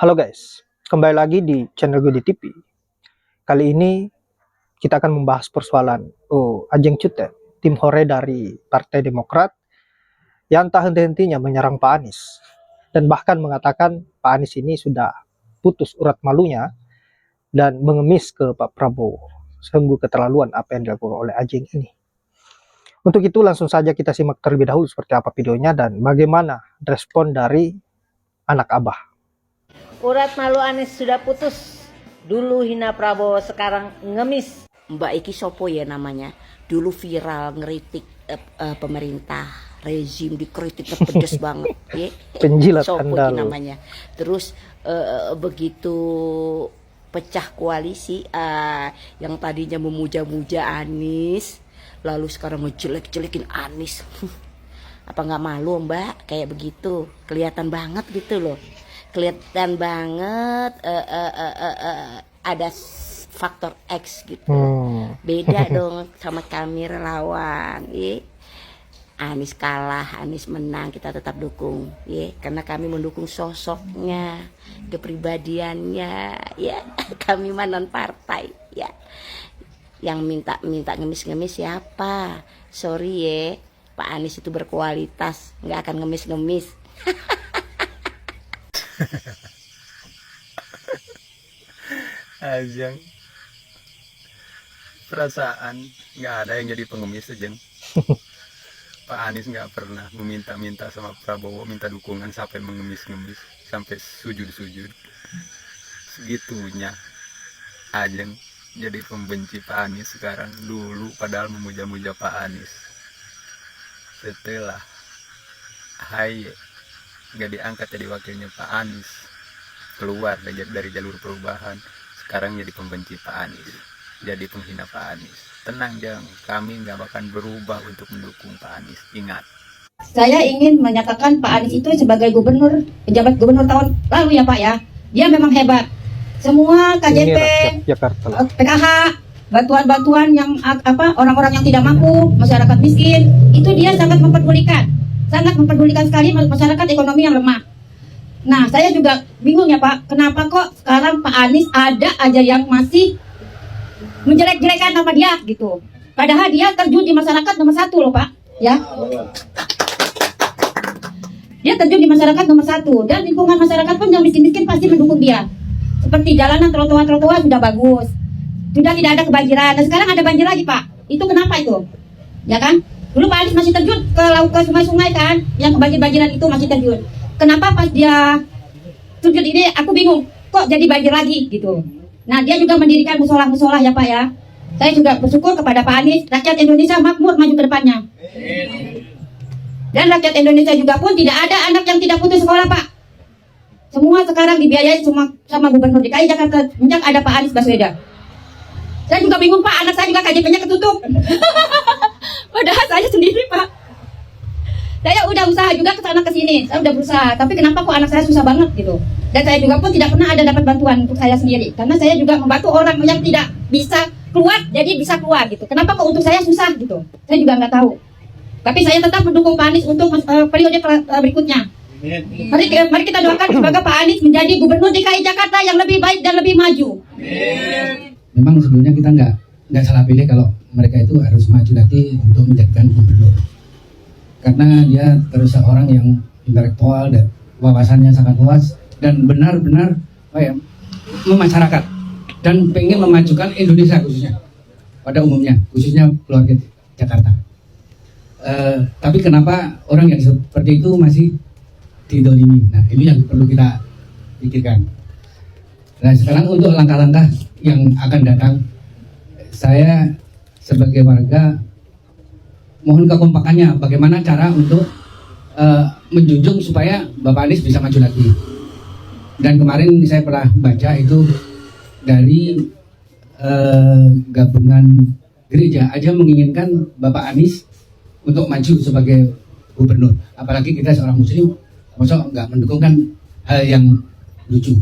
Halo guys, kembali lagi di channel gue di TV. Kali ini kita akan membahas persoalan Ajeng Cute, tim Hore dari Partai Demokrat yang tak henti-hentinya menyerang Pak Anies dan bahkan mengatakan Pak Anies ini sudah putus urat malunya dan mengemis ke Pak Prabowo. Sungguh keterlaluan apa yang dilakukan oleh Ajeng ini. Untuk itu langsung saja kita simak terlebih dahulu seperti apa videonya dan bagaimana respon dari anak Abah. Urat malu Anies sudah putus. Dulu hina Prabowo, sekarang ngemis. Mbak Iki Sopo ya namanya. Dulu viral ngeritik pemerintah, rezim dikritiknya pedes banget ya. Penjilat Sopo Anda namanya. Terus begitu pecah koalisi yang tadinya memuja-muja Anies, lalu sekarang ngejelek-jelekin Anies. Apa nggak malu Mbak kayak begitu? Kelihatan banget gitu loh. Kelihatan banget ada faktor X gitu. Beda dong sama kami relawan. Anies kalah, Anies menang, kita tetap dukung. Karena kami mendukung sosoknya, kepribadiannya. Ya, kami mah non partai. Ya, yang minta ngemis-ngemis siapa? Sorry ya, Pak Anies itu berkualitas, nggak akan ngemis-ngemis. Ajeng, perasaan nggak ada yang jadi pengemis Ajeng. Pak Anies nggak pernah meminta-minta sama Prabowo minta dukungan sampai mengemis-ngemis, sampai sujud-sujud. Segitunya Ajeng jadi pembenci Pak Anies sekarang. Dulu padahal memuja-muja Pak Anies. Setelah Haye nggak diangkat jadi wakilnya Pak Anies, keluar dari jalur perubahan, sekarang jadi pembenci Pak Anies, jadi penghina Pak Anies. Tenang Jeng, kami nggak akan berubah untuk mendukung Pak Anies. Ingat, saya ingin menyatakan Pak Anies itu sebagai gubernur, pejabat gubernur tahun lalu ya Pak ya, dia memang hebat. Semua KJP, PKH, bantuan-bantuan yang orang-orang yang tidak mampu, masyarakat miskin, itu dia sangat mempedulikan sekali masyarakat ekonomi yang lemah. Nah, saya juga bingung ya Pak, kenapa kok sekarang Pak Anies ada aja yang masih menjelek-jelekan nama dia gitu. Padahal dia terjun di masyarakat nomor 1 loh Pak, ya. Dia terjun di masyarakat nomor 1 dan lingkungan masyarakat pun yang miskin-miskin pasti mendukung dia. Seperti jalanan, trotoar sudah bagus, sudah tidak ada kebanjiran. Dan sekarang ada banjir lagi Pak. Itu kenapa itu? Ya kan? Dulu Pak Anies masih terjun ke sungai-sungai kan, yang kebanjir-banjiran itu masih terjun. Kenapa pas dia terjun ini aku bingung, kok jadi banjir lagi gitu. Nah, dia juga mendirikan musola-musola ya Pak ya. Saya juga bersyukur kepada Pak Anies, rakyat Indonesia makmur maju ke depannya. Dan rakyat Indonesia juga pun tidak ada anak yang tidak putus sekolah Pak. Semua sekarang dibiayai sama Gubernur DKI Jakarta sejak ada Pak Anies Baswedan. Saya juga bingung Pak, anak saya juga KJP-nya ketutup. Padahal saya sendiri Pak. Saya udah usaha juga ke sana ke sini, saya udah berusaha. Tapi kenapa kok anak saya susah banget gitu? Dan saya juga pun tidak pernah ada dapat bantuan untuk saya sendiri. Karena saya juga membantu orang yang tidak bisa keluar, jadi bisa keluar gitu. Kenapa kok untuk saya susah gitu? Saya juga nggak tahu. Tapi saya tetap mendukung Pak Anies untuk periode berikutnya. Mari kita doakan semoga Pak Anies menjadi Gubernur DKI Jakarta yang lebih baik dan lebih maju. Memang sebelumnya kita nggak salah pilih kalau mereka itu harus maju lagi untuk menjadikan gubernur, karena dia terus seorang yang intelektual dan wawasannya sangat luas dan benar-benar memasyarakat dan pengen memajukan Indonesia khususnya pada umumnya, khususnya keluarga Jakarta. Tapi kenapa orang yang seperti itu masih didolimi? Nah, ini yang perlu kita pikirkan. Nah, sekarang untuk langkah-langkah yang akan datang, saya sebagai warga mohon kekompakannya, bagaimana cara untuk menjunjung supaya Bapak Anies bisa maju lagi. Dan kemarin saya pernah baca itu dari gabungan gereja aja menginginkan Bapak Anies untuk maju sebagai gubernur. Apalagi kita seorang muslim, masa nggak mendukung kan hal yang lucu.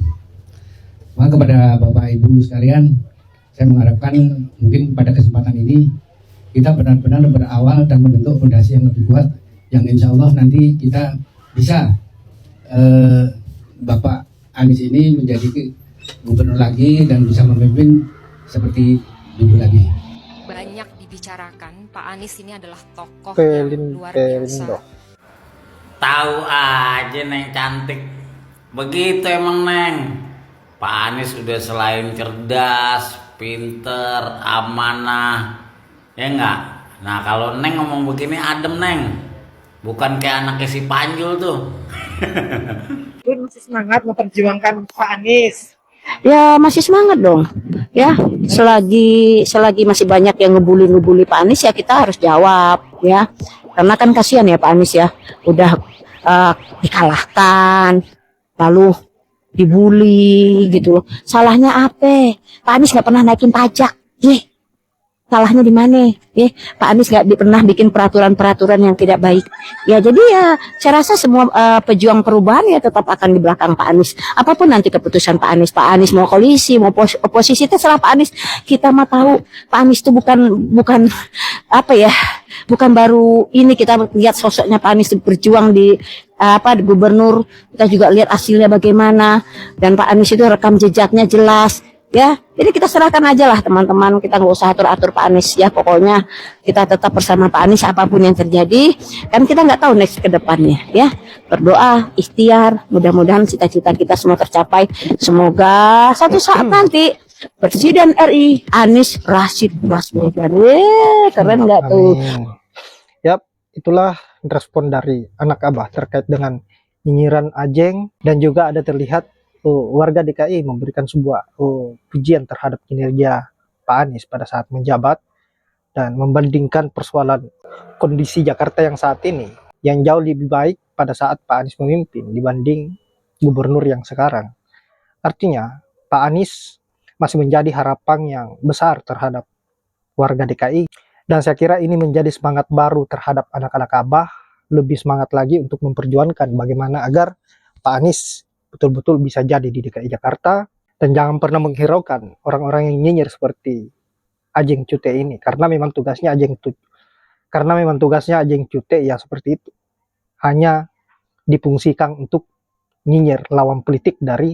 Maka kepada Bapak Ibu sekalian, saya mengharapkan mungkin pada kesempatan ini kita benar-benar berawal dan membentuk fondasi yang lebih kuat, yang insya Allah nanti kita bisa Bapak Anies ini menjadi gubernur lagi dan bisa memimpin seperti dulu lagi. Banyak dibicarakan, Pak Anies ini adalah tokoh Pelin yang luar biasa. Pelindo. Tahu aja Neng cantik. Begitu emang Neng. Pak Anies udah selain cerdas, pinter, amanah, ya enggak? Nah kalau Neng ngomong begini adem Neng. Bukan kayak anaknya si Panjul tuh. Masih semangat memperjuangkan Pak Anies. Ya masih semangat dong. Ya, selagi masih banyak yang ngebully Pak Anies ya kita harus jawab ya. Karena kan kasihan ya Pak Anies ya. Udah dikalahkan, lalu dibully gitu loh. Salahnya apa? Pak Anies nggak pernah naikin pajak. Salahnya di mana? Pak Anies nggak pernah bikin peraturan-peraturan yang tidak baik. Ya jadi ya saya rasa semua pejuang perubahan ya tetap akan di belakang Pak Anies. Apapun nanti keputusan Pak Anies mau koalisi, mau oposisi terserah Pak Anies. Kita mah tahu Pak Anies itu bukan apa ya? Bukan baru ini kita lihat sosoknya Pak Anies berjuang di di gubernur. Kita juga lihat hasilnya bagaimana dan Pak Anies itu rekam jejaknya jelas. Ya, jadi kita serahkan aja lah teman-teman, kita nggak usah atur-atur Pak Anies ya, pokoknya kita tetap bersama Pak Anies apapun yang terjadi, kan kita nggak tahu next ke depannya ya. Berdoa, ikhtiar, mudah-mudahan cita-cita kita semua tercapai. Semoga satu saat nanti Presiden RI Anies Rashid Baswedan, keren nggak tuh? Amin. Yap, itulah respon dari anak Abah terkait dengan nyinyiran Ajeng, dan juga ada terlihat warga DKI memberikan sebuah pujian terhadap kinerja Pak Anies pada saat menjabat dan membandingkan persoalan kondisi Jakarta yang saat ini yang jauh lebih baik pada saat Pak Anies memimpin dibanding gubernur yang sekarang. Artinya Pak Anies masih menjadi harapan yang besar terhadap warga DKI, dan saya kira ini menjadi semangat baru terhadap anak-anak Abah, lebih semangat lagi untuk memperjuangkan bagaimana agar Pak Anies betul-betul bisa jadi di DKI Jakarta, dan jangan pernah menghiraukan orang-orang yang nyinyir seperti Ajeng Cute ini, karena memang tugasnya Ajeng Cute ya seperti itu, hanya difungsikan untuk nyinyir lawan politik dari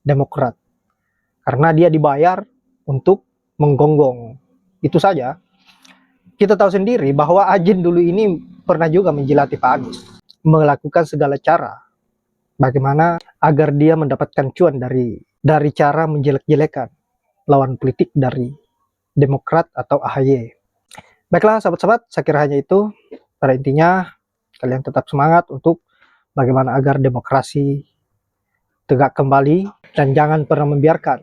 Demokrat, karena dia dibayar untuk menggonggong, itu saja. Kita tahu sendiri bahwa Ajeng dulu ini pernah juga menjilati Pak Anies, melakukan segala cara bagaimana agar dia mendapatkan cuan dari cara menjelek-jelekan lawan politik dari Demokrat atau AHY. Baiklah sahabat-sahabat, saya kira hanya itu. Pada intinya kalian tetap semangat untuk bagaimana agar demokrasi tegak kembali, dan jangan pernah membiarkan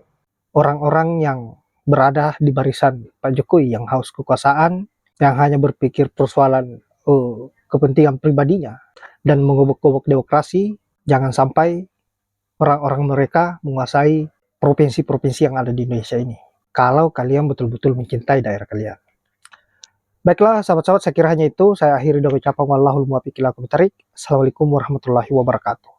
orang-orang yang berada di barisan Pak Jokowi yang haus kekuasaan, yang hanya berpikir persoalan kepentingan pribadinya dan mengobok-obok demokrasi. Jangan sampai orang-orang mereka menguasai provinsi-provinsi yang ada di Indonesia ini, kalau kalian betul-betul mencintai daerah kalian. Baiklah sahabat-sahabat, saya kira hanya itu. Saya akhiri dengan ucapan wallahul muwaffiq ila aqwamit thoriq. Assalamualaikum warahmatullahi wabarakatuh.